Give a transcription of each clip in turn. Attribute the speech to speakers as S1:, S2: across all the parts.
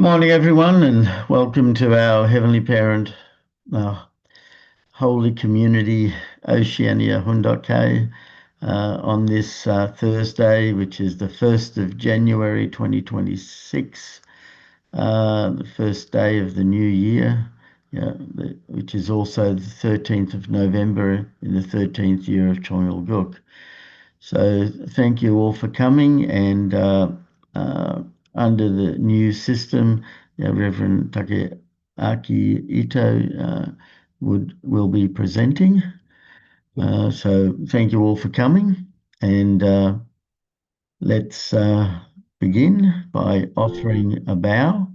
S1: morning, everyone, and welcome to our Heavenly Parent, our Holy Community, Oceania Hundok on this Thursday, which is the 1st of January 2026, the first day of the new year, which is also the 13th of November in the 13th year of Chongyol. So thank you all for coming, and under the new system, Reverend Takaaki Ito will be presenting. So thank you all for coming, and let's begin by offering a bow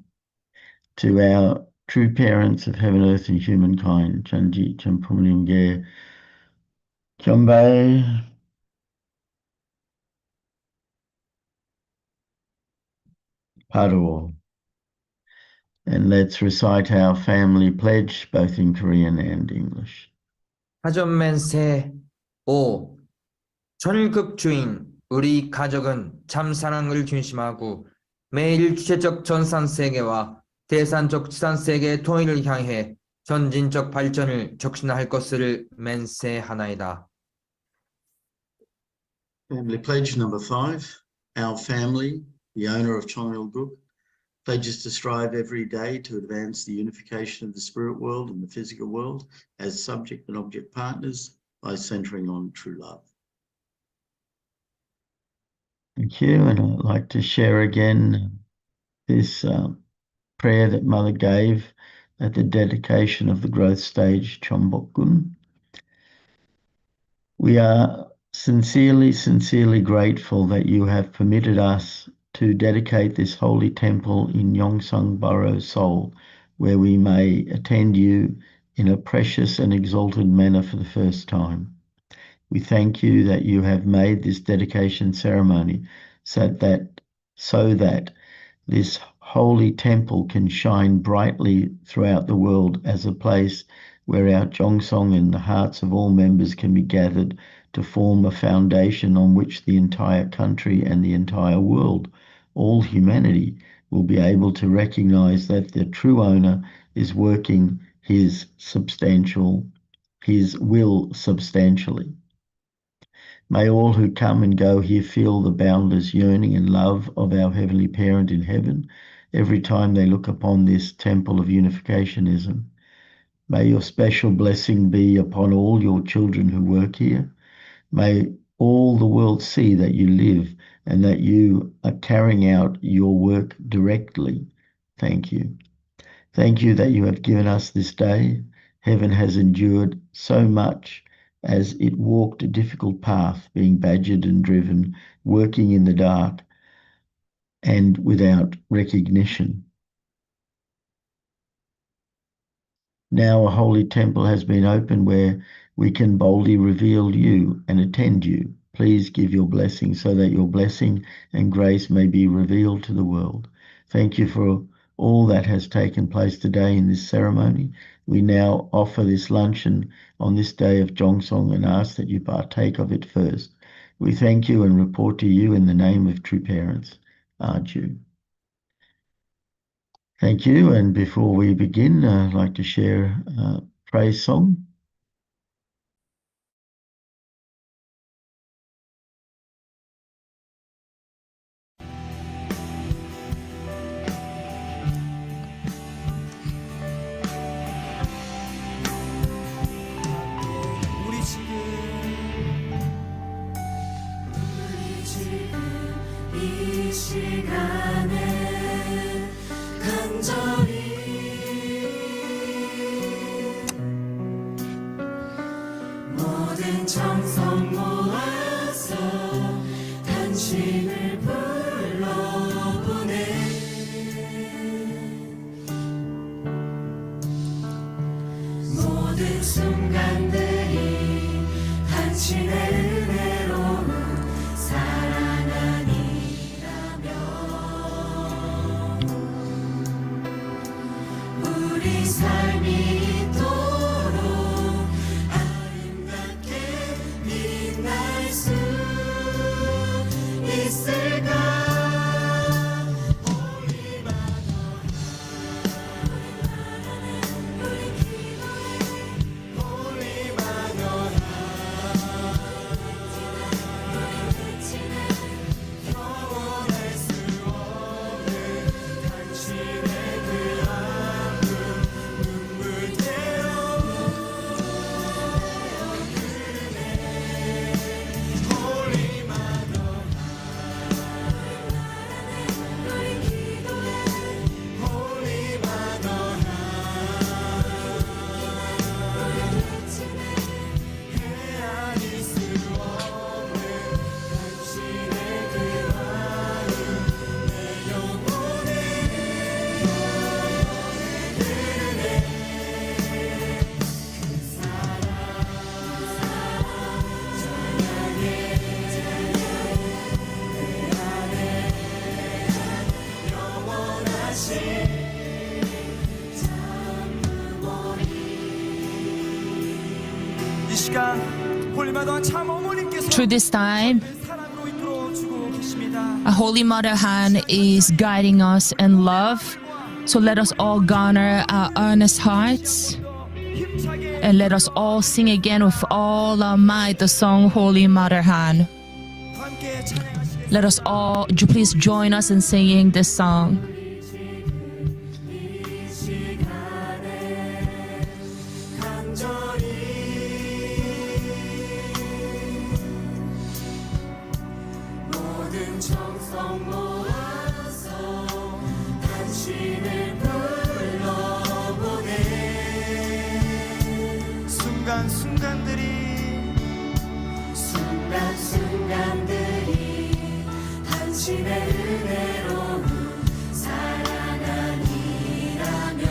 S1: to our true parents of heaven, earth, and humankind, Chanji Champumlinge Kyombai. Paro. And let's recite our family pledge, both in Korean and English.
S2: 하전맨세 5. 전급 주인 우리 가족은 참 사랑을 중심하고 매일 주체적 전산세계와 대산적 지산세계의 통일을 향해 전진적 발전을 촉진할 것을 맹세하나이다.
S3: Family pledge number 5. Our family, the owner of Chongyol, pledges to strive every day to advance the unification of the spirit world and the physical world as subject and object partners by centering on true love.
S1: Thank you. And I'd like to share again this prayer that Mother gave at the dedication of the growth stage Chombokgun. We are sincerely grateful that you have permitted us to dedicate this holy temple in Yongsan Borough, Seoul, where we may attend you in a precious and exalted manner for the first time. We thank you that you have made this dedication ceremony so that this holy temple can shine brightly throughout the world as a place where our Jongsong and the hearts of all members can be gathered to form a foundation on which the entire country and the entire world, all humanity, will be able to recognize that the true owner is working his will substantially. May all who come and go here feel the boundless yearning and love of our Heavenly Parent in heaven every time they look upon this temple of unificationism. May your special blessing be upon all your children who work here. May all the world see that you live and that you are carrying out your work directly. Thank you. Thank you that you have given us this day. Heaven has endured so much as it walked a difficult path, being badgered and driven, working in the dark and without recognition. Now a holy temple has been opened where we can boldly reveal you and attend you. Please give your blessing so that your blessing and grace may be revealed to the world. Thank you for all that has taken place today in this ceremony. We now offer this luncheon on this day of Jongsong and ask that you partake of it first. We thank you and report to you in the name of true parents. Arju. Thank you. And before we begin, I'd like to share a praise song.
S4: Through this time, a Holy Mother Han is guiding us in love. So let us all garner our earnest hearts and let us all sing again with all our might the song Holy Mother Han. Let us all please join us in singing this song.
S5: 순간순간들이 당신의 은혜로운 사랑 아니라면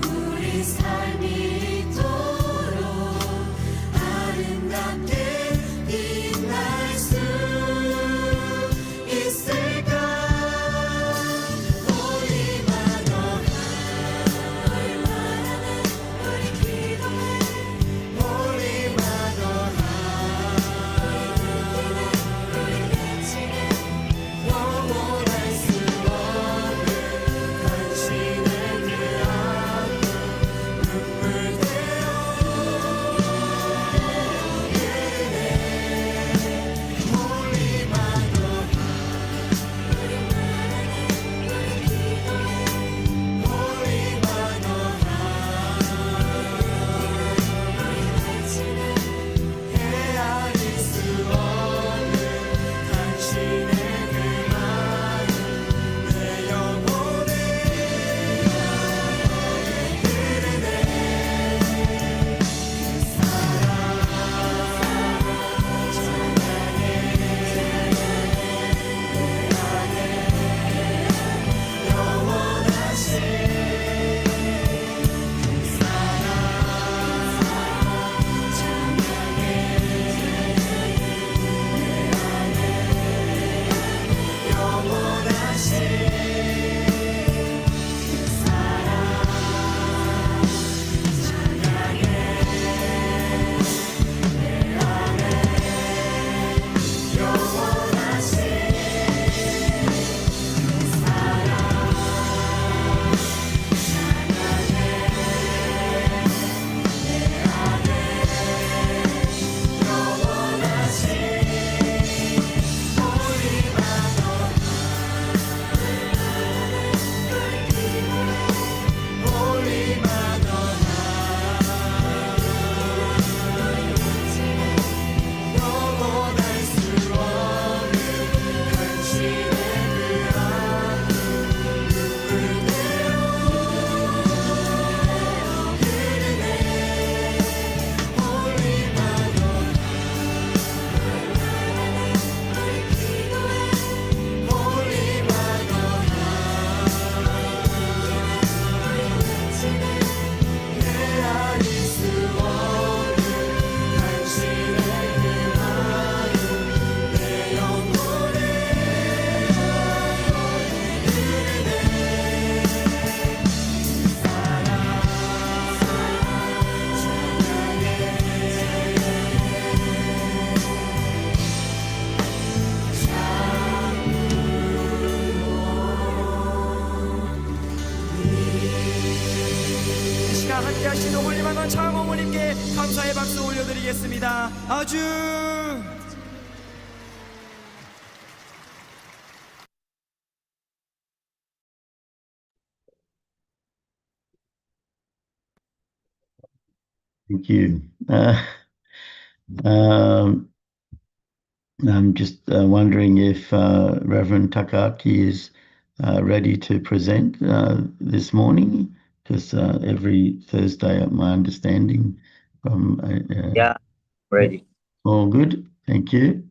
S5: 우리 삶이 이토록 아름답게 빛날 수 있을까. Holy Mother 우리 기도해. Holy Mother 우리 외치네. 영원할 수 없는 당신의 그 아픔 눈물 되어 흐르네. Holy Mother 우리 기도해. Holy Mother 우리 외치네. 헤아릴 수 없는 당신의 그 마음 내 영혼에 흐르네. 그 사랑 찬양해. 내 안에 영원하신 그 사랑 찬양해. 영원하신 그 사랑 찬양해. 내 안에 영원하신 그 사랑 찬양해. 내 안에 영원하신 Holy Mother Holy Mother 영원할 수 없는 당신의 그 아픔 눈물 되어 흐르네. Holy Mother 우리 기도해. Holy Mother 우리 외치네. 헤아릴 수 없는 당신의 그 마음 내 영혼에 흐르네. 사랑
S6: 이 시간 함께 하시는 홀리마더 참 어머님께 감사의 박수 올려드리겠습니다. 아주
S1: Thank you. Um, I'm just wondering if Reverend Takaaki is ready to present this morning, because every Thursday, my understanding from
S7: Yeah, ready.
S1: all good. Thank you.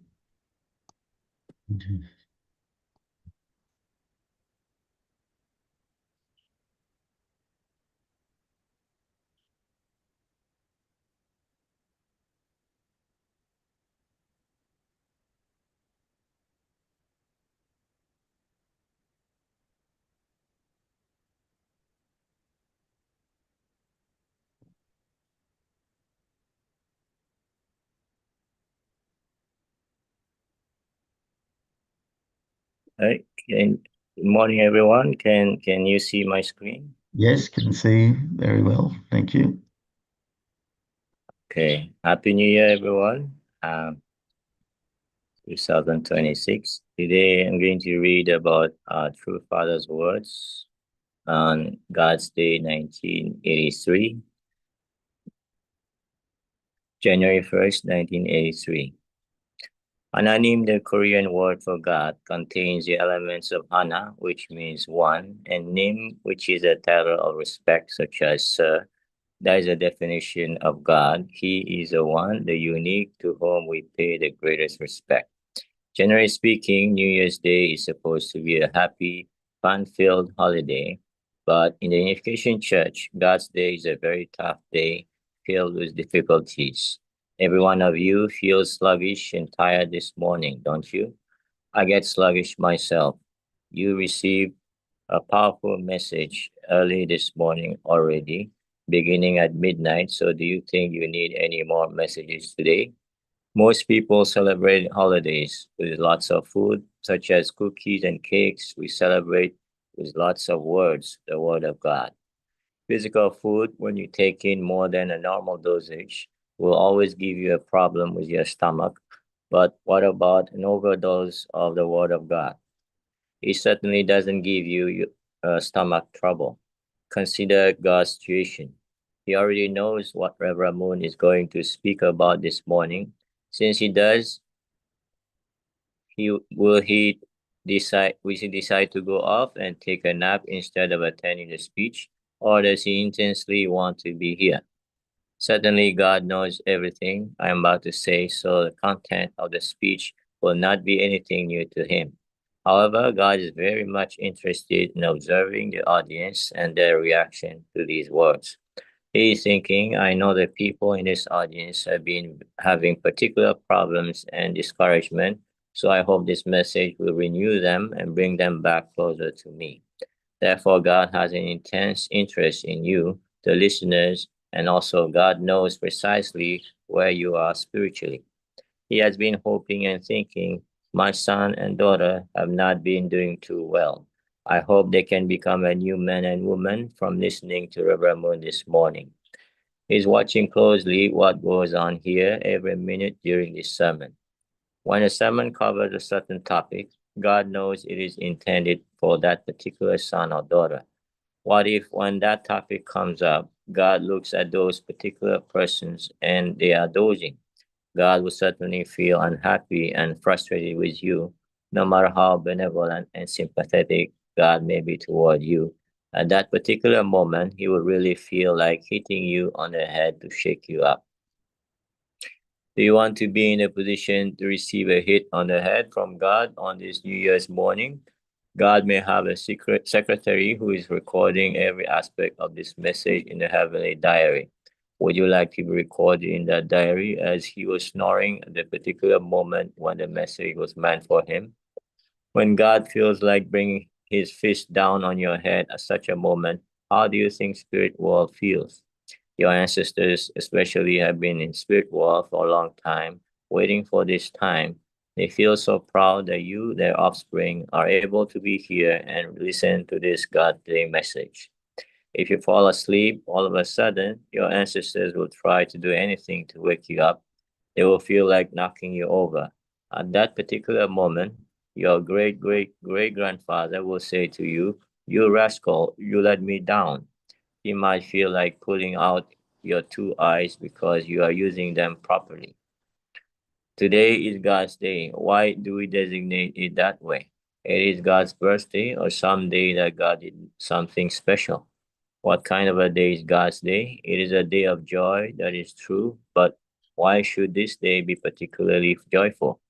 S7: Right. Good morning, everyone. Can you see my screen?
S1: Yes, can see very well. Thank you.
S7: Okay. Happy New Year, everyone. 2026. Today, I'm going to read about True Father's words on God's Day, 1983, January 1st, 1983. Ananim, the Korean word for God, contains the elements of Hana, which means one, and Nim, which is a title of respect, such as Sir. That is a definition of God. He is the one, the unique, to whom we pay the greatest respect. Generally speaking, New Year's Day is supposed to be a happy, fun-filled holiday, but in the Unification Church, God's Day is a very tough day filled with difficulties. Every one of you feels sluggish and tired this morning, don't you? I get sluggish myself. You received a powerful message early this morning already, beginning at midnight. So, do you think you need any more messages today? Most people celebrate holidays with lots of food, such as cookies and cakes. We celebrate with lots of words, the Word of God. Physical food, when you take in more than a normal dosage, will always give you a problem with your stomach. But what about an overdose of the Word of God? It certainly doesn't give you stomach trouble. Consider God's situation. He already knows what Reverend Moon is going to speak about this morning. Since he does, will he decide to go off and take a nap instead of attending the speech, or does he intensely want to be here? Certainly, God knows everything I am about to say, so the content of the speech will not be anything new to him. However, God is very much interested in observing the audience and their reaction to these words. He is thinking, I know the people in this audience have been having particular problems and discouragement, so I hope this message will renew them and bring them back closer to me. Therefore, God has an intense interest in you, the listeners, and also God knows precisely where you are spiritually. He has been hoping and thinking, my son and daughter have not been doing too well. I hope they can become a new man and woman from listening to Reverend Moon this morning. He's watching closely what goes on here every minute during this sermon. When a sermon covers a certain topic, God knows it is intended for that particular son or daughter. What if, when that topic comes up, God looks at those particular persons and they are dozing? God will certainly feel unhappy and frustrated with you, no matter how benevolent and sympathetic God may be toward you. At that particular moment, He will really feel like hitting you on the head to shake you up. Do you want to be in a position to receive a hit on the head from God on this New Year's morning? God may have a secret secretary who is recording every aspect of this message in the heavenly diary. Would you like to be recorded in that diary as he was snoring at the particular moment when the message was meant for him? When God feels like bringing his fist down on your head at such a moment, how do you think spirit world feels? Your ancestors especially have been in spirit world for a long time, waiting for this time. They feel so proud that you, their offspring, are able to be here and listen to this godly message. If you fall asleep, all of a sudden, your ancestors will try to do anything to wake you up. They will feel like knocking you over. At that particular moment, your great great great grandfather will say to you, you rascal, you let me down. He might feel like pulling out your two eyes because you are using them properly. Today is God's day. Why do we designate it that way? It is God's birthday or some day that God did something special. What kind of a day is God's day? It is a day of joy, that is true, but why should this day be particularly joyful?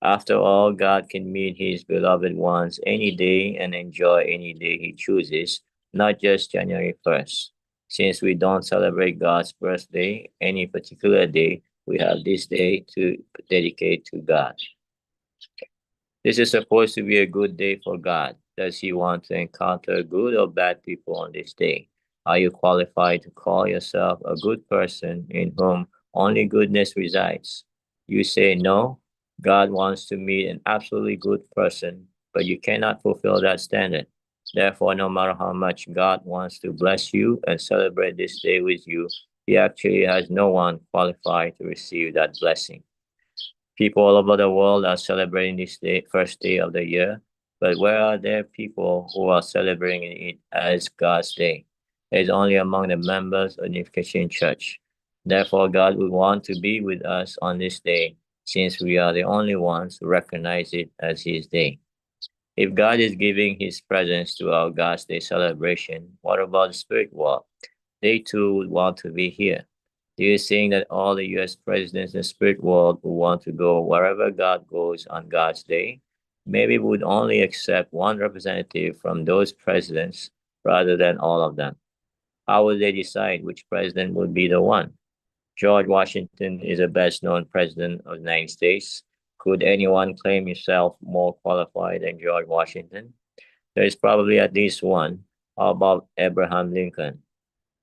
S7: After all, God can meet his beloved ones any day and enjoy any day he chooses, not just January 1st. Since we don't celebrate God's birthday any particular day, we have this day to dedicate to God. This is supposed to be a good day for God. Does he want to encounter good or bad people on this day? Are you qualified to call yourself a good person in whom only goodness resides? You say no. God wants to meet an absolutely good person, but you cannot fulfill that standard. Therefore, no matter how much God wants to bless you and celebrate this day with you, He actually has no one qualified to receive that blessing. People all over the world are celebrating this day, first day of the year, but where are there people who are celebrating it as God's day? It is only among the members of the Unification Church. Therefore, God would want to be with us on this day, since we are the only ones who recognize it as His day. If God is giving His presence to our God's Day celebration, what about the spirit world? They too would want to be here. Do you think that all the US presidents in the spirit world would want to go wherever God goes on God's day? Maybe we would only accept one representative from those presidents rather than all of them. How would they decide which president would be the one? George Washington is the best known president of the United States. Could anyone claim himself more qualified than George Washington? There is probably at least one. How about Abraham Lincoln?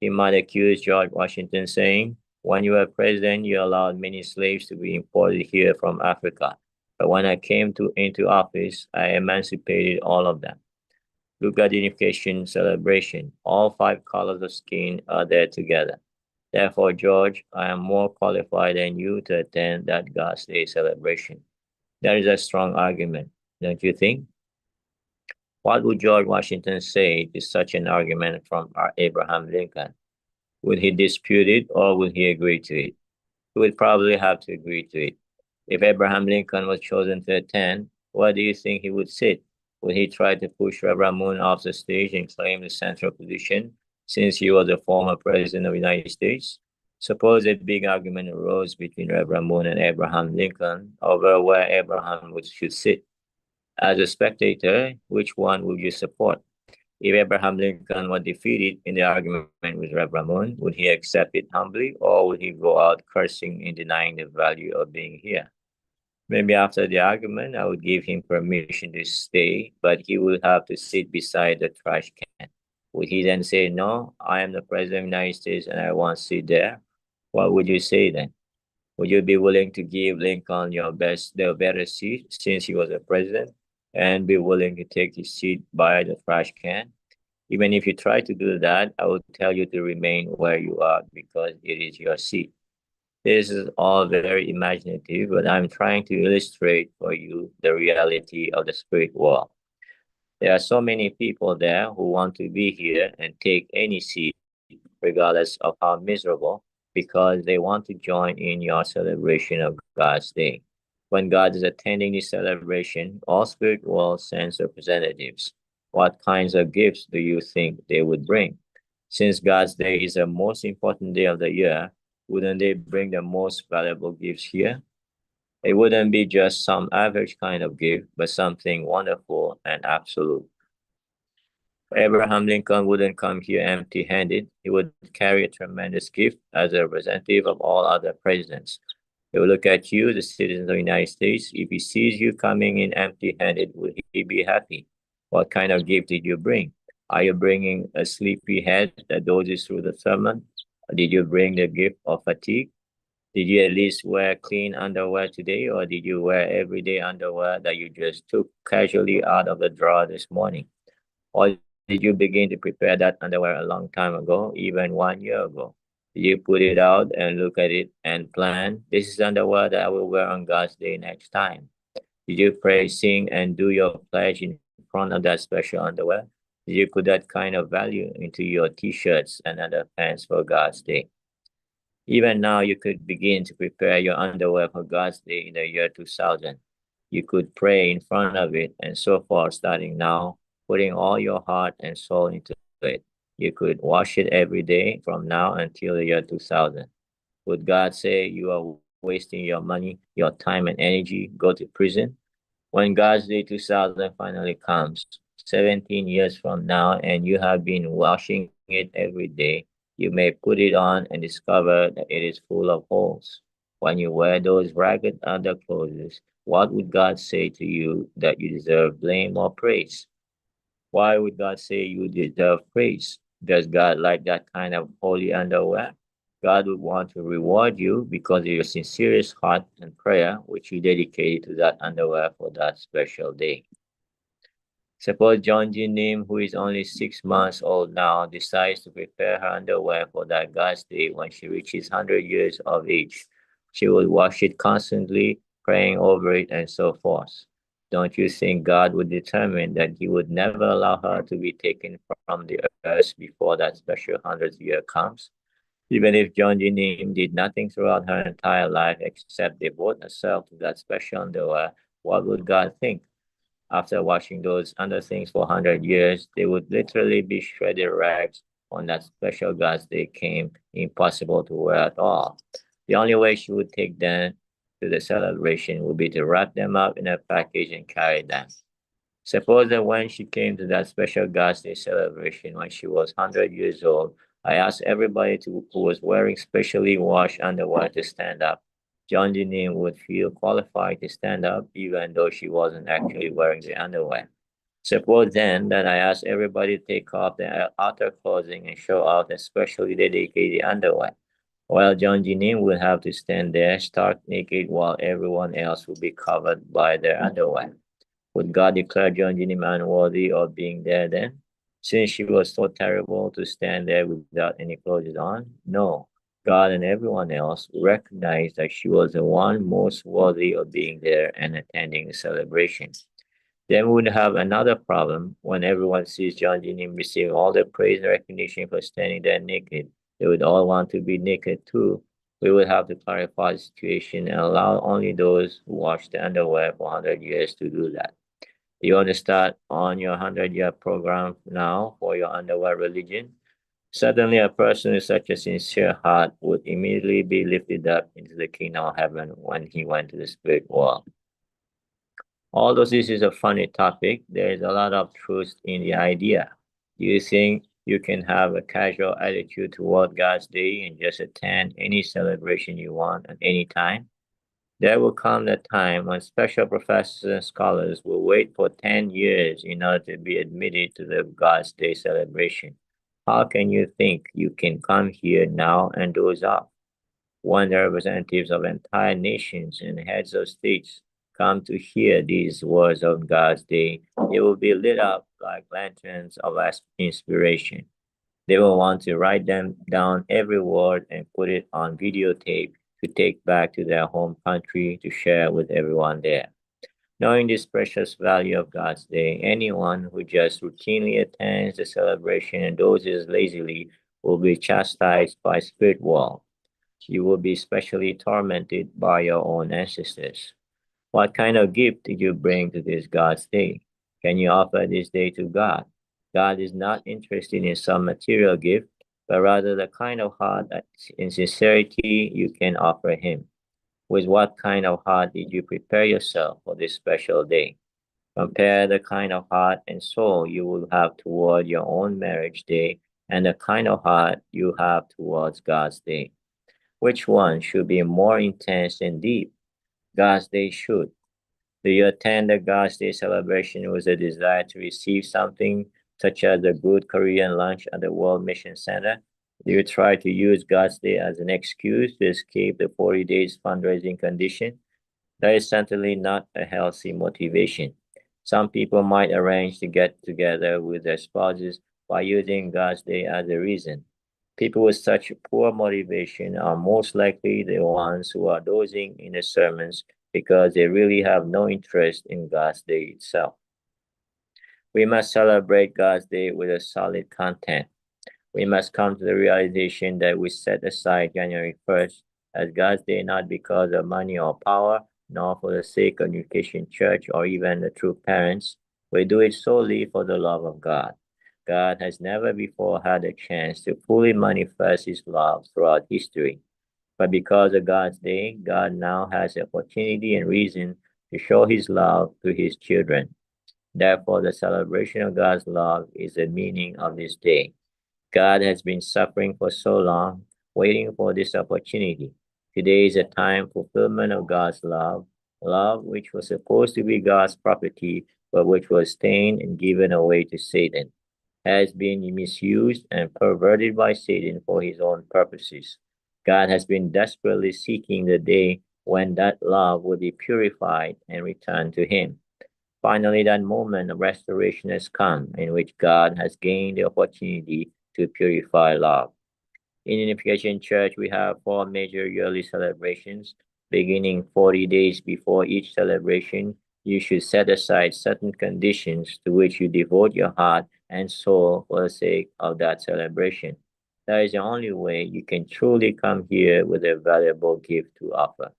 S7: He might accuse George Washington saying, when you were president, you allowed many slaves to be imported here from Africa. But when I came into office, I emancipated all of them. Look at the unification celebration. All 5 colors of skin are there together. Therefore, George, I am more qualified than you to attend that God's Day celebration. That is a strong argument, don't you think? What would George Washington say to such an argument from Abraham Lincoln? Would he dispute it or would he agree to it? He would probably have to agree to it. If Abraham Lincoln was chosen to attend, where do you think he would sit? Would he try to push Reverend Moon off the stage and claim the central position since he was a former president of the United States? Suppose a big argument arose between Reverend Moon and Abraham Lincoln over where Abraham should sit. As a spectator, which one would you support? If Abraham Lincoln was defeated in the argument with Reverend Moon, would he accept it humbly or would he go out cursing and denying the value of being here? Maybe after the argument, I would give him permission to stay, but he would have to sit beside the trash can. Would he then say, no, I am the president of the United States and I want to sit there? What would you say then? Would you be willing to give Lincoln the better seat since he was a president and be willing to take his seat by the trash can? Even if you try to do that, I would tell you to remain where you are because it is your seat. This is all very imaginative, but I'm trying to illustrate for you the reality of the spirit world. There are so many people there who want to be here and take any seat, regardless of how miserable, because they want to join in your celebration of God's Day. When God is attending this celebration, all spirit world sends representatives. What kinds of gifts do you think they would bring? Since God's Day is the most important day of the year, wouldn't they bring the most valuable gifts here? It wouldn't be just some average kind of gift, but something wonderful and absolute. Abraham Lincoln wouldn't come here empty-handed. He would carry a tremendous gift as a representative of all other presidents. He will look at you, the citizens of the United States. If he sees you coming in empty-handed, would he be happy? What kind of gift did you bring? Are you bringing a sleepy head that dozes through the sermon? Or did you bring the gift of fatigue? Did you at least wear clean underwear today, or did you wear everyday underwear that you just took casually out of the drawer this morning? Or did you begin to prepare that underwear a long time ago, even 1 year ago? Did you put it out and look at it and plan, this is underwear that I will wear on God's Day next time? Did you pray, sing, and do your pledge in front of that special underwear? Did you put that kind of value into your t-shirts and other pants for God's Day? Even now, you could begin to prepare your underwear for God's Day in the year 2000. You could pray in front of it and so forth starting now, putting all your heart and soul into it. You could wash it every day from now until the year 2000. Would God say you are wasting your money, your time and energy, go to prison? When God's Day 2000 finally comes, 17 years from now, and you have been washing it every day, you may put it on and discover that it is full of holes. When you wear those ragged underclothes, what would God say to you that you deserve blame or praise? Why would God say you deserve praise? Does God like that kind of holy underwear? God would want to reward you because of your sincerest heart and prayer, which you dedicated to that underwear for that special day. Suppose John Nim, who is only 6 months old now, decides to prepare her underwear for that God's day when she reaches 100 years of age. She will wash it constantly, praying over it, and so forth. Don't you think God would determine that He would never allow her to be taken from the earth before that special 100th year comes? Even if John Nim did nothing throughout her entire life except devote herself to that special underwear, what would God think? After washing those underthings for 100 years, they would literally be shredded rags on that special God's day came impossible to wear at all. The only way she would take them to the celebration would be to wrap them up in a package and carry them. Suppose that when she came to that special God's Day celebration when she was 100 years old, I asked everybody who was wearing specially washed underwear to stand up. John Deneen would feel qualified to stand up even though she wasn't actually wearing the underwear. Suppose then that I asked everybody to take off their outer clothing and show out their specially dedicated underwear. While John Deneen would have to stand there stark naked while everyone else would be covered by their underwear. Would God declare John Deneen unworthy of being there then? Since she was so terrible to stand there without any clothes on? No. God and everyone else recognized that she was the one most worthy of being there and attending the celebration. Then we would have another problem when everyone sees John Deneen receiving all the praise and recognition for standing there naked. They would all want to be naked too. We would have to clarify the situation and allow only those who wash the underwear for 100 years to do that. You want to start on your 100-year program now for your underwear religion? Suddenly, a person with such a sincere heart would immediately be lifted up into the kingdom of heaven when he went to the spirit world. Although this is a funny topic, there is a lot of truth in the idea. Do you think you can have a casual attitude toward God's day and just attend any celebration you want at any time? There will come the time when special professors and scholars will wait for 10 years in order to be admitted to the God's Day celebration. How can you think you can come here now and doze off? When the representatives of entire nations and heads of states come to hear these words of God's Day, they will be lit up like lanterns of inspiration. They will want to write them down every word and put it on videotape to take back to their home country to share with everyone there. Knowing this precious value of God's Day, anyone who just routinely attends the celebration and dozes lazily will be chastised by spirit world. You will be specially tormented by your own ancestors. What kind of gift did you bring to this God's Day? Can you offer this day to God? God is not interested in some material gift, but rather the kind of heart and sincerity you can offer Him. With what kind of heart did you prepare yourself for this special day? Compare the kind of heart and soul you will have toward your own marriage day and the kind of heart you have towards God's day. Which one should be more intense and deep? God's day should. Do you attend the God's Day celebration with a desire to receive something, such as a good Korean lunch at the World Mission Center? Do you try to use God's Day as an excuse to escape the 40 days fundraising condition? That is certainly not a healthy motivation. Some people might arrange to get together with their spouses by using God's Day as a reason. People with such poor motivation are most likely the ones who are dozing in the sermons because they really have no interest in God's Day itself. We must celebrate God's Day with a solid content. We must come to the realization that we set aside January 1st as God's Day not because of money or power, nor for the sake of Nutrition Church or even the true parents. We do it solely for the love of God. God has never before had a chance to fully manifest His love throughout history. But because of God's Day, God now has the opportunity and reason to show His love to His children. Therefore, the celebration of God's love is the meaning of this day. God has been suffering for so long, waiting for this opportunity. Today is a time fulfillment of God's love, love which was supposed to be God's property, but which was stained and given away to Satan, has been misused and perverted by Satan for his own purposes. God has been desperately seeking the day when that love will be purified and returned to Him. Finally, that moment of restoration has come in which God has gained the opportunity to purify love. In Unification Church, we have 4 major yearly celebrations. Beginning 40 days before each celebration, you should set aside certain conditions to which you devote your heart and soul for the sake of that celebration. That is the only way you can truly come here with a valuable gift to offer.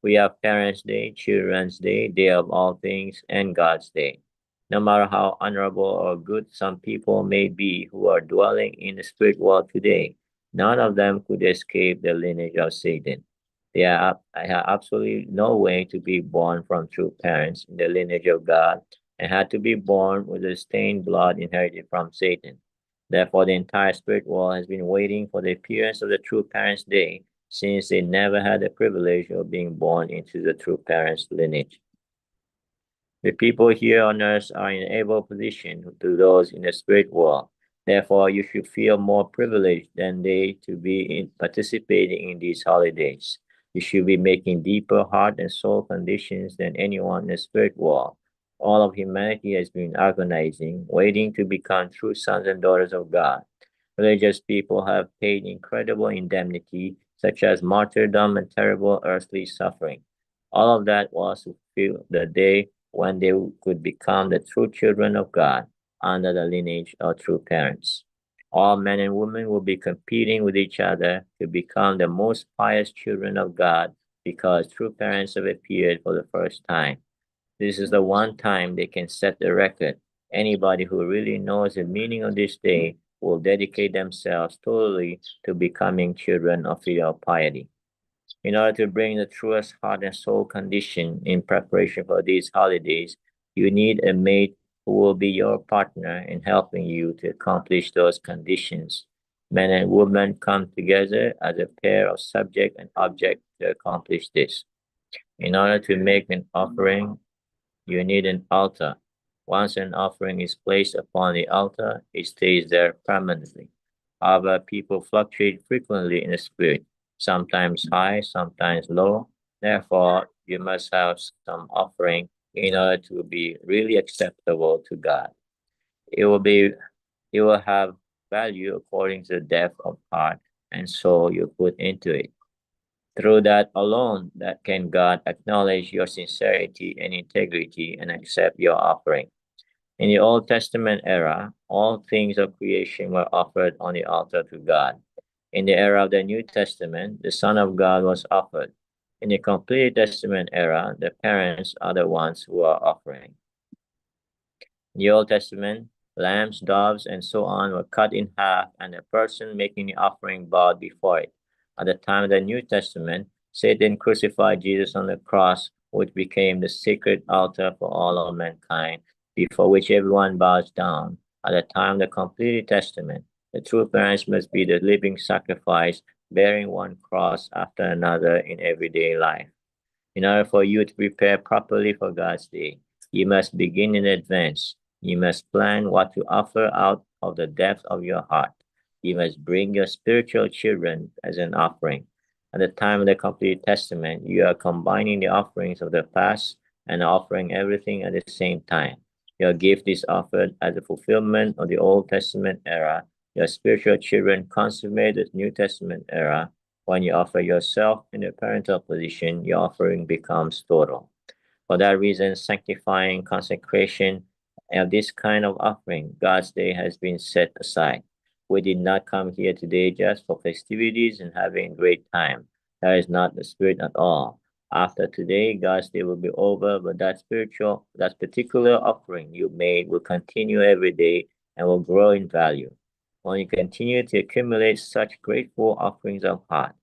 S7: We have Parents' Day, Children's Day, Day of All Things, and God's Day. No matter how honorable or good some people may be who are dwelling in the spirit world today, none of them could escape the lineage of Satan. I have absolutely no way to be born from true parents in the lineage of God and had to be born with the stained blood inherited from Satan. Therefore, the entire spirit world has been waiting for the appearance of the true parents' day since they never had the privilege of being born into the true parents' lineage. The people here on earth are in able position to those in the spirit world. Therefore, you should feel more privileged than they to be participating in these holidays. You should be making deeper heart and soul conditions than anyone in the spirit world. All of humanity has been agonizing, waiting to become true sons and daughters of God. Religious people have paid incredible indemnity, such as martyrdom and terrible earthly suffering. All of that was to fulfill the day when they could become the true children of God under the lineage of true parents. All men and women will be competing with each other to become the most pious children of God because true parents have appeared for the first time. This is the one time they can set the record. Anybody who really knows the meaning of this day will dedicate themselves totally to becoming children of filial piety. In order to bring the truest heart and soul condition in preparation for these holidays, you need a mate who will be your partner in helping you to accomplish those conditions. Men and women come together as a pair of subject and object to accomplish this. In order to make an offering, you need an altar. Once an offering is placed upon the altar, it stays there permanently. However, people fluctuate frequently in the spirit, sometimes high, sometimes low. Therefore, you must have some offering in order to be really acceptable to God. It will have value according to the depth of heart and soul you put into it. Through that alone, that can God acknowledge your sincerity and integrity and accept your offering. In the Old Testament era, all things of creation were offered on the altar to God. In the era of the New Testament, the Son of God was offered. In the complete Testament era, the parents are the ones who are offering. In the Old Testament, lambs, doves, and so on were cut in half, and the person making the offering bowed before it. At the time of the New Testament, Satan crucified Jesus on the cross, which became the sacred altar for all of mankind, before which everyone bows down. At the time of the completed Testament, the true parents must be the living sacrifice, bearing one cross after another in everyday life. In order for you to prepare properly for God's day, you must begin in advance. You must plan what to offer out of the depth of your heart. You must bring your spiritual children as an offering. At the time of the complete testament, you are combining the offerings of the past and offering everything at the same time. Your gift is offered as a fulfillment of the Old Testament era. Your spiritual children consummate the New Testament era. When you offer yourself in the parental position, your offering becomes total. For that reason, sanctifying consecration of this kind of offering, God's day has been set aside. We did not come here today just for festivities and having a great time. That is not the spirit at all. After today, God's day will be over, but that particular offering you made will continue every day and will grow in value. When you continue to accumulate such grateful offerings of heart,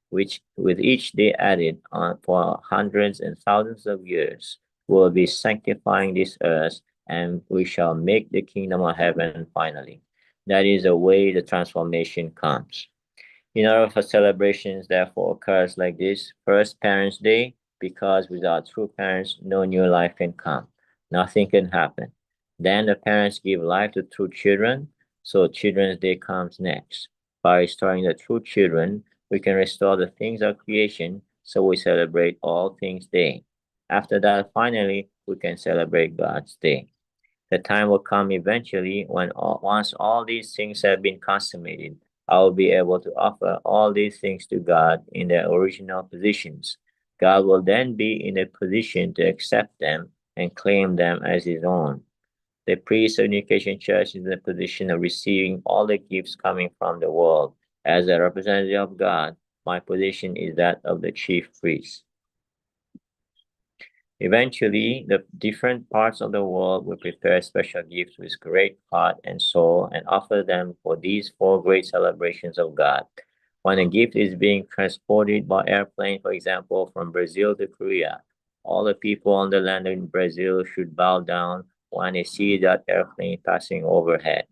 S7: which with each day added on for hundreds and thousands of years, will be sanctifying this earth, and we shall make the kingdom of heaven finally. That is the way the transformation comes. In order for celebrations, therefore, occurs like this. First, Parents' Day, because without true parents, no new life can come. Nothing can happen. Then the parents give life to true children, so Children's Day comes next. By restoring the true children, we can restore the things of creation, so we celebrate All Things Day. After that, finally, we can celebrate God's Day. The time will come eventually when once all these things have been consummated, I will be able to offer all these things to God in their original positions. God will then be in a position to accept them and claim them as his own. The priest of Unification Church is in the position of receiving all the gifts coming from the world. As a representative of God, my position is that of the chief priest. Eventually, the different parts of the world will prepare special gifts with great heart and soul and offer them for these four great celebrations of God. When a gift is being transported by airplane, for example, from Brazil to Korea, all the people on the land in Brazil should bow down when they see that airplane passing overhead.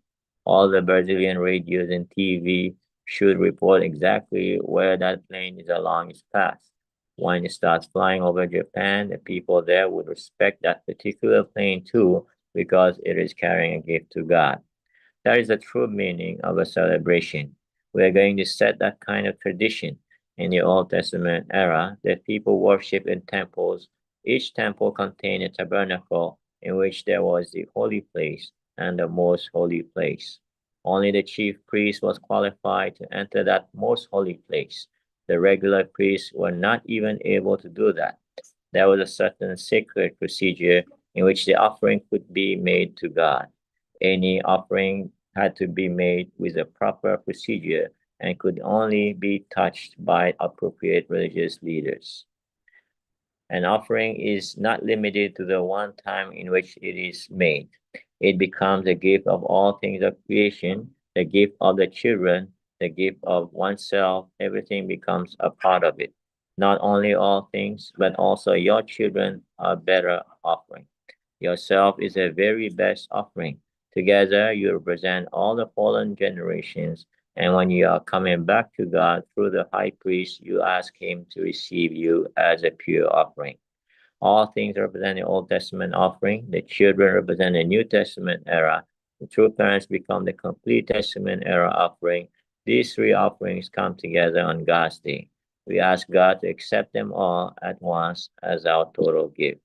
S7: All the Brazilian radios and TV should report exactly where that plane is along its path. When it starts flying over Japan, the people there would respect that particular plane too because it is carrying a gift to God. That is the true meaning of a celebration. We are going to set that kind of tradition. In the Old Testament era, the people worship in temples. Each temple contained a tabernacle in which there was the holy place and the most holy place. Only the chief priest was qualified to enter that most holy place. The regular priests were not even able to do that. There was a certain sacred procedure in which the offering could be made to God. Any offering had to be made with a proper procedure and could only be touched by appropriate religious leaders. An offering is not limited to the one time in which it is made. It becomes a gift of all things of creation, the gift of the children, the gift of oneself. Everything becomes a part of it. Not only all things, but also your children are better offering. Yourself is a very best offering. Together, you represent all the fallen generations. And when you are coming back to God through the high priest, you ask him to receive you as a pure offering. All things represent the Old Testament offering. The children represent the New Testament era. The true parents become the complete Testament era offering. These three offerings come together on God's day. We ask God to accept them all at once as our total gift.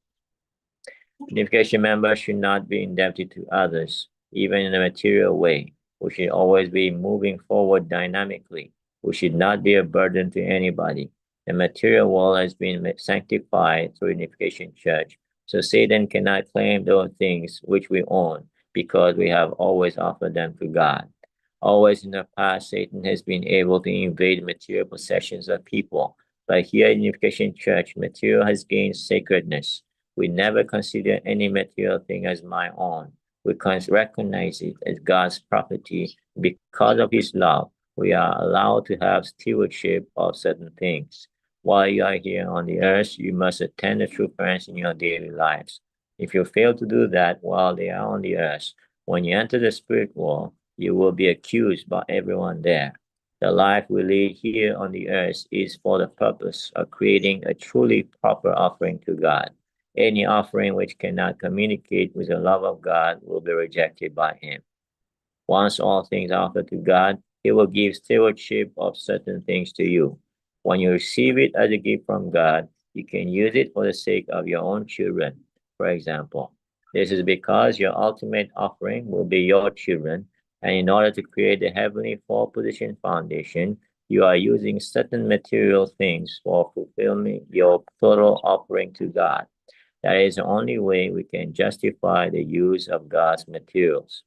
S7: Unification members should not be indebted to others, even in a material way. We should always be moving forward dynamically. We should not be a burden to anybody. The material world has been sanctified through Unification Church, so Satan cannot claim those things which we own because we have always offered them to God. Always in the past, Satan has been able to invade material possessions of people, but here in Unification Church, material has gained sacredness. We never consider any material thing as my own. We can recognize it as God's property. Because of his love, we are allowed to have stewardship of certain things. While you are here on the earth, you must attend the true parents in your daily lives. If you fail to do that while they are on the earth, when you enter the spirit world, you will be accused by everyone there. The life we lead here on the earth is for the purpose of creating a truly proper offering to God. Any offering which cannot communicate with the love of God will be rejected by him. Once all things are offered to God, he will give stewardship of certain things to you. When you receive it as a gift from God, you can use it for the sake of your own children, for example. This is because your ultimate offering will be your children, and in order to create the heavenly four-position foundation, you are using certain material things for fulfilling your total offering to God. That is the only way we can justify the use of God's materials.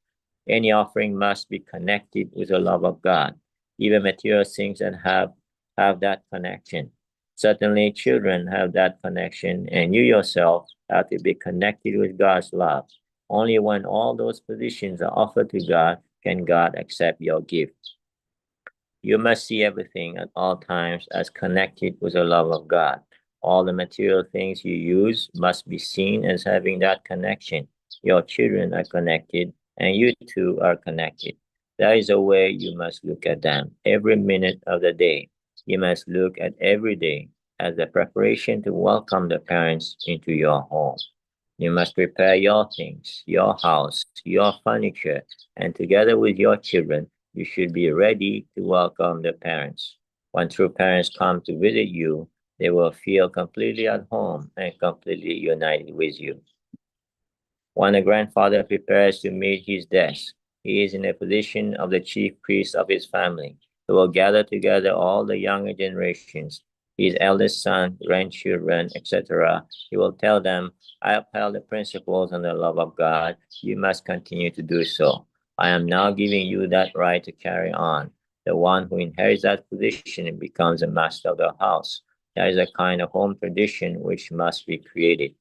S7: Any offering must be connected with the love of God, even material things that have that connection. Certainly, children have that connection, and you yourself have to be connected with God's love. Only when all those positions are offered to God can God accept your gift. You must see everything at all times as connected with the love of God. All the material things you use must be seen as having that connection. Your children are connected, and you too are connected. That is the way you must look at them every minute of the day. You must look at every day as a preparation to welcome the parents into your home. You must prepare your things, your house, your furniture, and together with your children, you should be ready to welcome the parents. When true parents come to visit you, They will feel completely at home and completely united with you. When a grandfather prepares to meet his death, he is in a position of the chief priest of his family. He will gather together all the younger generations, his eldest son, grandchildren, etc. He will tell them, I upheld the principles and the love of God. You must continue to do so. I am now giving you that right to carry on. The one who inherits that position becomes the master of the house. That is a kind of home tradition which must be created.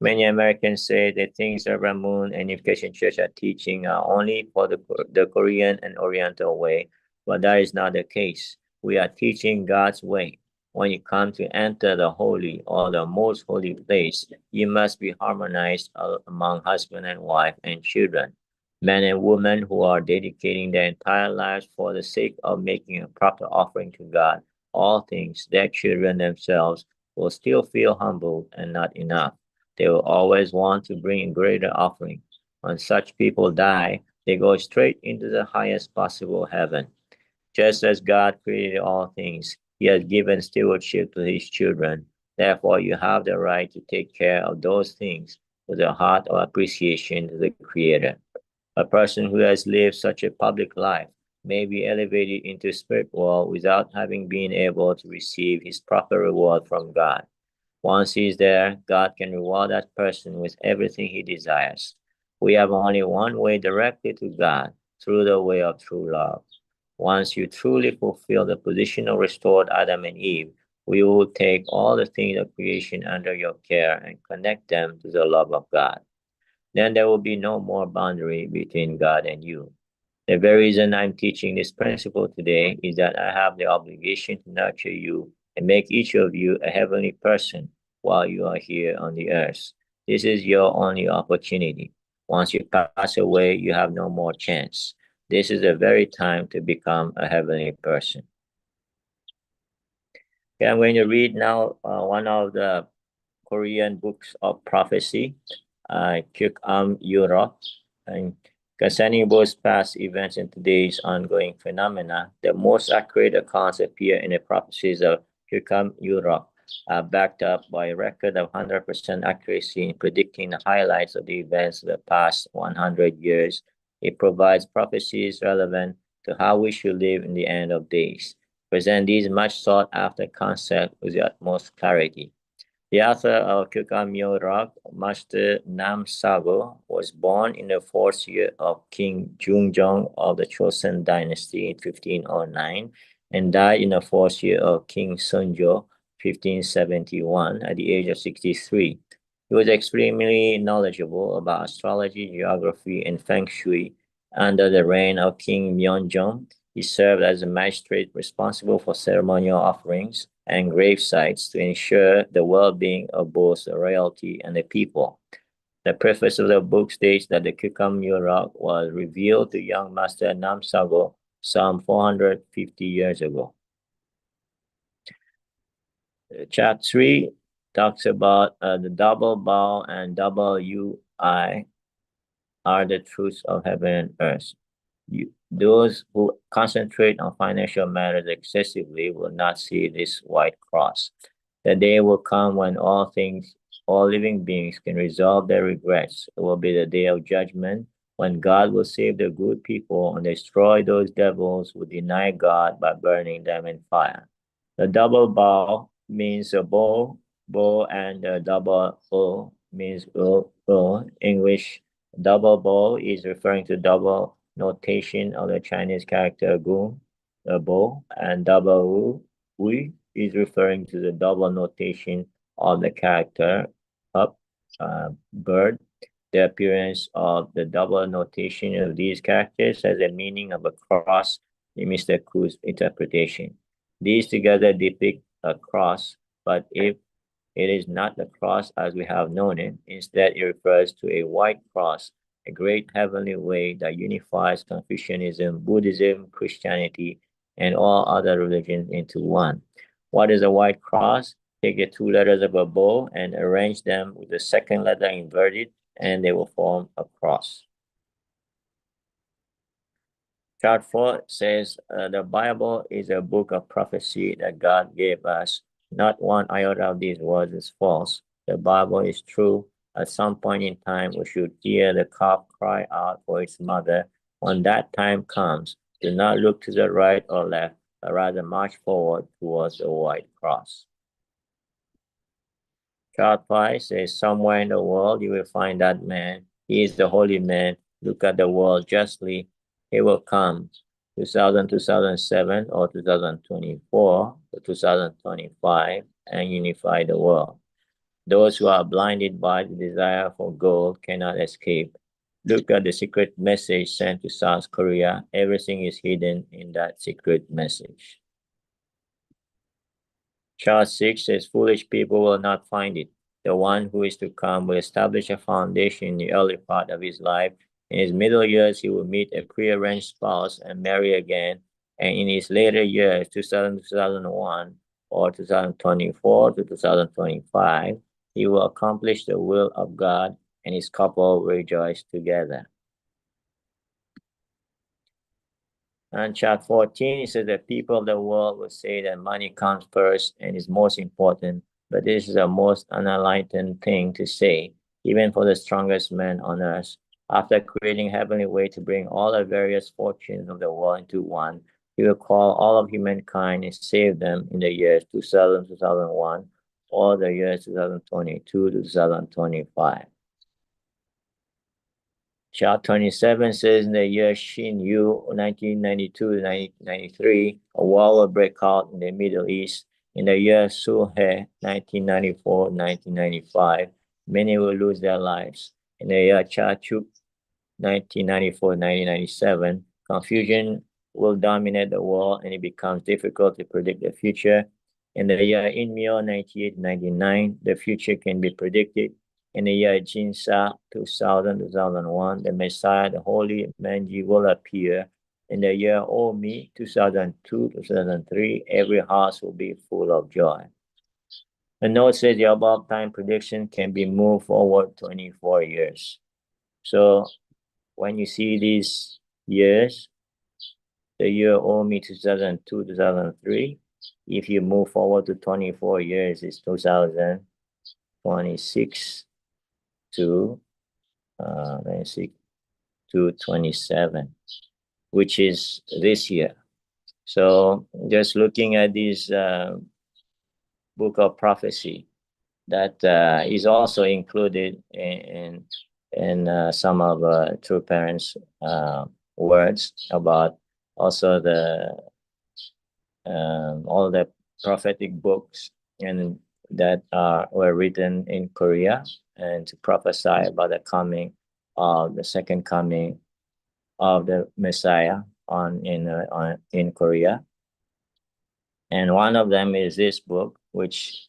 S7: Many Americans say the things that Ramun and Unification Church are teaching are only for the Korean and Oriental way, but that is not the case. We are teaching God's way. When you come to enter the holy or the most holy place, you must be harmonized among husband and wife and children. Men and women who are dedicating their entire lives for the sake of making a proper offering to God, all things, their children themselves, will still feel humbled and not enough. They will always want to bring a greater offering. When such people die, they go straight into the highest possible heaven. Just as God created all things, He has given stewardship to His children. Therefore, you have the right to take care of those things with a heart of appreciation to the Creator. A person who has lived such a public life may be elevated into spirit world without having been able to receive his proper reward from God. Once he's there, God can reward that person with everything he desires. We have only one way directly to God, through the way of true love. Once you truly fulfill the position of restored Adam and Eve, we will take all the things of creation under your care and connect them to the love of God. Then there will be no more boundary between God and you. The very reason I'm teaching this principle today is that I have the obligation to nurture you and make each of you a heavenly person while you are here on the earth. This is your only opportunity. Once you pass away, you have no more chance. This is the very time to become a heavenly person. Okay, I'm going to read now one of the Korean books of prophecy, Kyuk Europe, and concerning both past events and today's ongoing phenomena. The most accurate accounts appear in the prophecies of Kyuk Europe, backed up by a record of 100% accuracy in predicting the highlights of the events of the past 100 years. It provides prophecies relevant to how we should live in the end of days. Present these much sought after concepts with the utmost clarity. The author of Kyukam Rock, Master Nam Sago, was born in the fourth year of King Jungjong of the Chosun dynasty in 1509 and died in the fourth year of King Sunjo, 1571, at the age of 63. He was extremely knowledgeable about astrology, geography, and feng shui. Under the reign of King Myeonjong, he served as a magistrate responsible for ceremonial offerings and grave sites to ensure the well-being of both the royalty and the people. The preface of the book states that the Kyukam Yurak was revealed to young Master Nam Sago some 450 years ago. Chapter 3 talks about the double bow and double UI are the truths of heaven and earth. Those who concentrate on financial matters excessively will not see this white cross. The day will come when all living beings can resolve their regrets. It will be the day of judgment when God will save the good people and destroy those devils who deny God by burning them in fire. The double bow means a bow, and the double O means English. Double bow is referring to double notation of the Chinese character gu, the bow, and double wu is referring to the double notation of the character up, bird. The appearance of the double notation of these characters has the meaning of a cross in Mr. Ku's interpretation. These together depict a cross, but if it is not the cross as we have known it, instead it refers to a white cross, a great heavenly way that unifies Confucianism, Buddhism, Christianity, and all other religions into one. What is a white cross? Take the two letters of a bow and arrange them with the second letter inverted, and they will form a cross. Chart 4 says the Bible is a book of prophecy that God gave us Not one iota of these words is false. The Bible is true. At some point in time, we should hear the calf cry out for its mother. When that time comes, do not look to the right or left, but rather march forward towards the white cross. Chart 5 says, somewhere in the world you will find that man. He is the holy man. Look at the world justly. He will come 2007, or 2024 to 2025 and unify the world. Those who are blinded by the desire for gold cannot escape. Look at the secret message sent to South Korea. Everything is hidden in that secret message. Chart 6 says, foolish people will not find it. The one who is to come will establish a foundation in the early part of his life. In his middle years, he will meet a prearranged spouse and marry again. And in his later years, 2001 or 2024 to 2025, he will accomplish the will of God and his couple will rejoice together. And chart 14, it says that people of the world will say that money comes first and is most important, but this is the most unenlightened thing to say, even for the strongest man on earth. After creating heavenly way to bring all the various fortunes of the world into one, he will call all of humankind and save them in the years 2000, 2001, or the years 2022 to 2025. Chart 27 says in the year Shin Yu, 1992 to 1993, a war will break out in the Middle East. In the year Su He, 1994-1995, many will lose their lives. In the year Cha Chuk, 1994-1997, confusion will dominate the world and it becomes difficult to predict the future. In the year Inmyo, 98-99, the future can be predicted. In the year Jinsa 2000-2001, the Messiah, the Holy Manji, will appear. In the year Omi 2002-2003, every house will be full of joy. The note says the above time prediction can be moved forward 24 years. So when you see these years, the year Omi 2002-2003, if you move forward to 24 years, it's 2026 to 27, which is this year. So just looking at this book of prophecy, that is also included in some of True Parents' words about also the all the prophetic books and that were written in Korea, and to prophesy about the coming of the second coming of the Messiah in Korea. And one of them is this book, which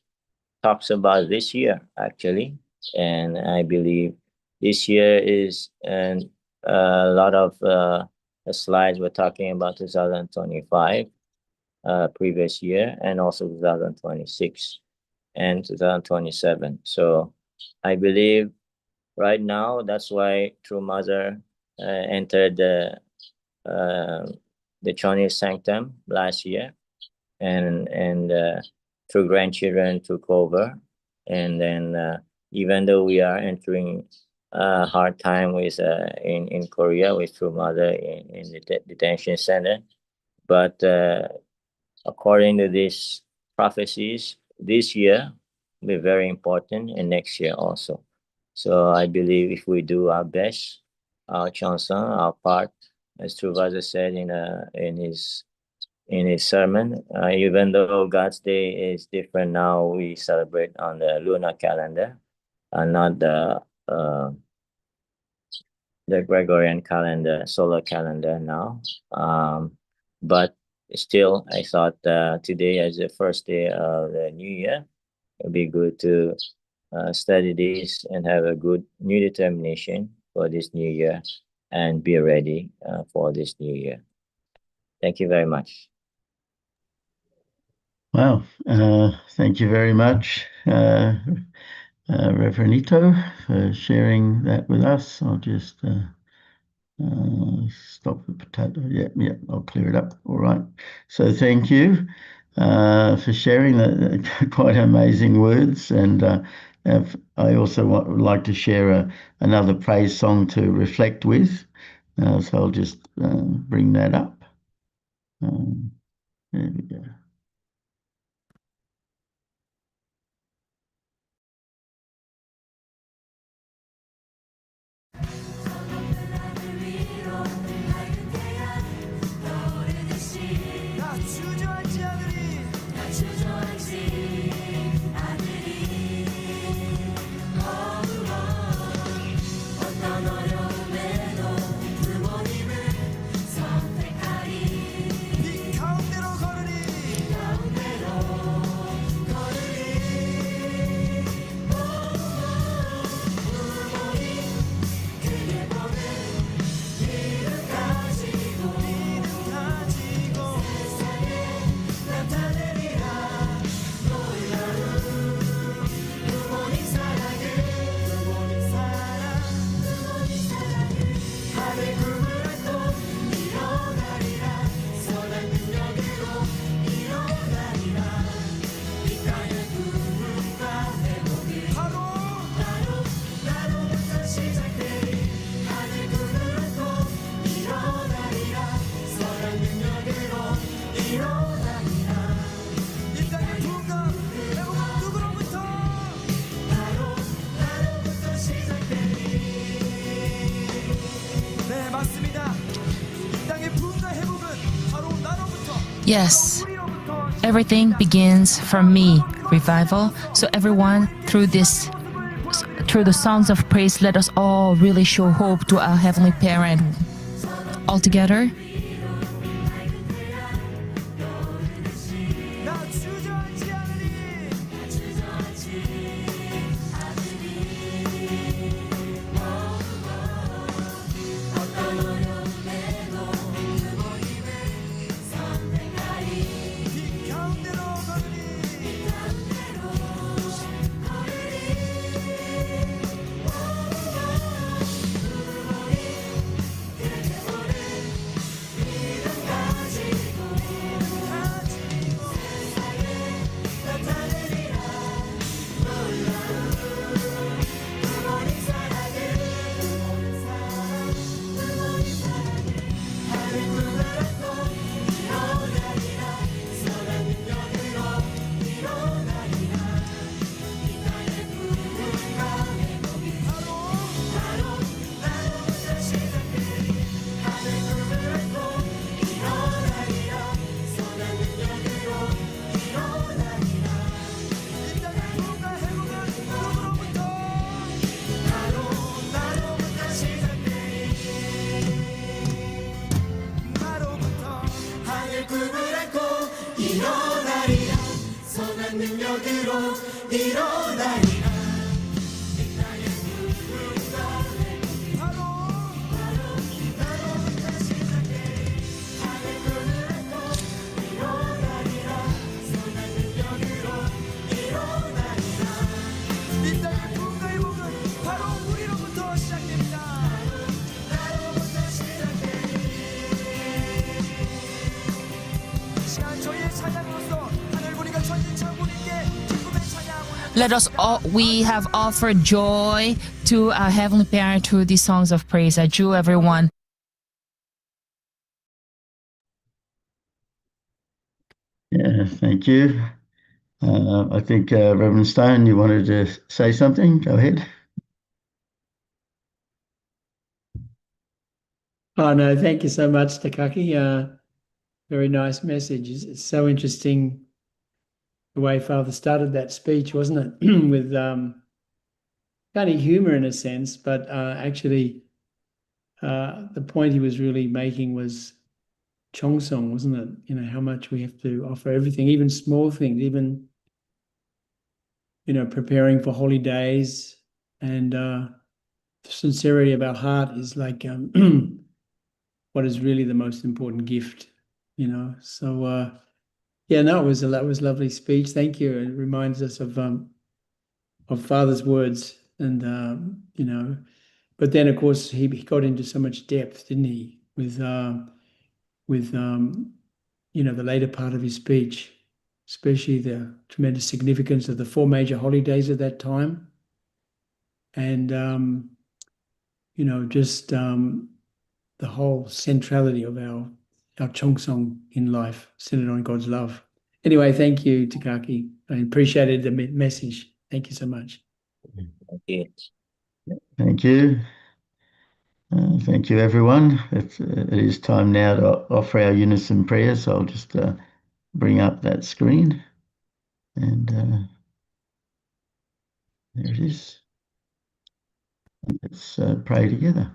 S7: talks about this year actually, and I believe this year is, and a lot of the slides were talking about 2025, previous year, and also 2026 and 2027. So I believe right now that's why True Mother entered the Chinese sanctum last year, and True Grandchildren took over, and then even though we are entering a hard time with in Korea with True Mother in the detention center, but according to these prophecies, this year will be very important, and next year also. So I believe if we do our best, our chanson, our part, as True Mother said in his sermon, even though God's Day is different now, we celebrate on the lunar calendar and not the Gregorian calendar, solar calendar now. But still, I thought today, as the first day of the new year, it would be good to study this and have a good new determination for this new year and be ready for this new year. Thank you very much.
S1: Wow. Thank you very much, Reverend Ito, for sharing that with us. I'll just stop the potato. Yeah, I'll clear it up. All right. So thank you. for sharing the quite amazing words. And I also would like to share another praise song to reflect with. So I'll just bring that up. There we go.
S6: 나 주저앉지 않으리
S5: 어떤 어려움에도 부모님을 선택하리
S6: 이 가운데로 걸으리
S5: 그게 보는 믿음 가지고 세상에 나타내리라 놀라운 부모님 사랑을 하늘 꿈을 안고 일어나리라 선한 능력으로 일어나리라 이 땅의 부흥과 회복을
S6: 바로
S5: 나로부터 시작되리 하늘 꿈을 안고 일어나리라 선한 능력으로 일어나리라
S6: 이 땅의 부흥과 회복은 누구로부터
S5: 나로부터 시작되리
S6: 네 맞습니다 이 땅의 부흥과 회복은 바로 나로부터
S4: Yes.
S6: 우리로부터
S4: Everything begins from me, revival. So everyone, through the songs of praise, let us all really show hope to our Heavenly Parent. All together.
S6: 나 주저앉지 않으리
S5: 어떤 어려움에도 부모님을 선택하리
S6: 이 가운데로 걸으리 이 땅의 부흥과 회복은 누구로부터
S5: 나로부터 시작되리
S6: 나로부터
S5: 하늘 꿈을 안고 일어나리라 선한 능력으로 일어나리라
S6: 바로
S5: 나로부터 시작되리 하늘 꿈을 안고 일어나리라 선한 능력으로 일어나리라
S6: 이 땅의 부흥과 회복은 바로 우리로부터 시작됩니다
S5: 나로부터 시작되리
S6: 시간 저희의 찬양으로서 하늘 보니까 전진 장군님께 기쁨의 찬양 올려
S4: Let us all, we have offered joy to our Heavenly Parent through these songs of praise. I do everyone.
S1: Yeah, thank you. I think Reverend Stone, you wanted to say something? Go ahead.
S8: Oh, no, thank you so much, Takaki. Very nice message. It's so interesting the way Father started that speech, wasn't it? With kind of humor in a sense, but actually the point he was really making was Chongsong, wasn't it? You know, how much we have to offer everything, even small things, even, you know, preparing for holy days, and the sincerity of our heart is like what is really the most important gift, you know. So yeah, no, it was a lovely speech. Thank you. It reminds us of Father's words, and you know, but then of course he got into so much depth, didn't he, with you know, the later part of his speech, especially the tremendous significance of the 4 major holidays at that time. And, just the whole centrality of our Chongsong in life, centered on God's love. Anyway, thank you, Takaaki. I appreciated the message. Thank you so much.
S7: Okay.
S1: Thank you. Thank you, everyone. It is time now to offer our unison prayer. So I'll just bring up that screen. And there it is. Let's pray together.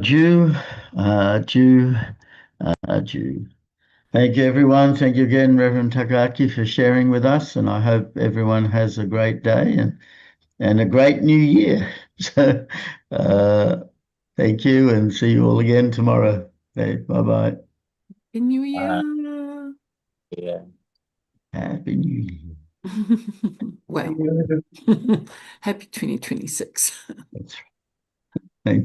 S1: Jew, Jew, Jew. Thank you, everyone. Thank you again, Reverend Takaaki, for sharing with us. And I hope everyone has a great day and a great new year. So thank you and see you all again tomorrow. Okay, bye-bye.
S9: Happy New Year.
S7: Yeah.
S1: Happy New Year.
S9: Well, happy 2026.
S1: That's right. Thank you.